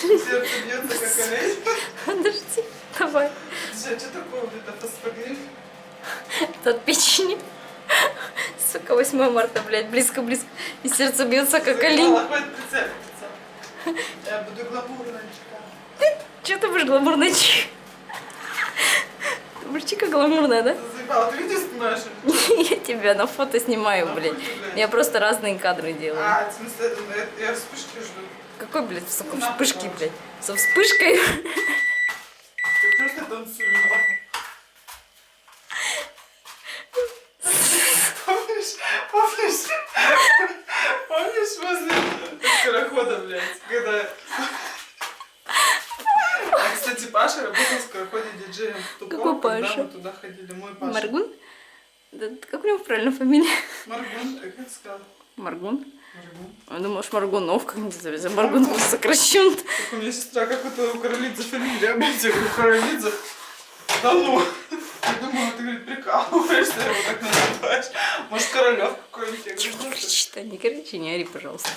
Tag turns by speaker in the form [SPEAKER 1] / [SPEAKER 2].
[SPEAKER 1] Сердце бьется, как олень.
[SPEAKER 2] Подожди, давай.
[SPEAKER 1] Что такое вот это фосфогриф?
[SPEAKER 2] Это от печени. Сука, 8 марта, блядь, близко-близко. И сердце бьется, как олень.
[SPEAKER 1] Хватит прицепиться. Я буду гламурная.
[SPEAKER 2] Че ты будешь гламурная чика? Ты будешь чика гламурная, да?
[SPEAKER 1] Заебала, ты видишь, снимаешь?
[SPEAKER 2] Я тебя на фото снимаю, блядь. Я просто разные кадры делаю.
[SPEAKER 1] А, в смысле, я вспышки жду.
[SPEAKER 2] Какой, блядь, сука, вспышки, блядь? Со вспышкой?
[SPEAKER 1] Я просто танцую. Помнишь возле скорохода, блядь, когда... А, кстати, Паша работал в скороходе диджеем в ту
[SPEAKER 2] Какой
[SPEAKER 1] пору, когда
[SPEAKER 2] Паша?
[SPEAKER 1] мы туда ходили. Мой Паша.
[SPEAKER 2] Маргун? Да, как у него правильно фамилия?
[SPEAKER 1] Маргун, как сказал?
[SPEAKER 2] Маргун?
[SPEAKER 1] Маргун.
[SPEAKER 2] Я думаешь, Маргунов как-нибудь зовется. Маргун просто сокращен.
[SPEAKER 1] Как у меня сестра, как это у Королидзе фамилия, блядь, я говорю, Королидзе. Да ну, я думала, ты, говорит, прикалываешься, его так называешь. Может, Королёв какой-нибудь? Я говорю,
[SPEAKER 2] Не кричи, не ори, пожалуйста.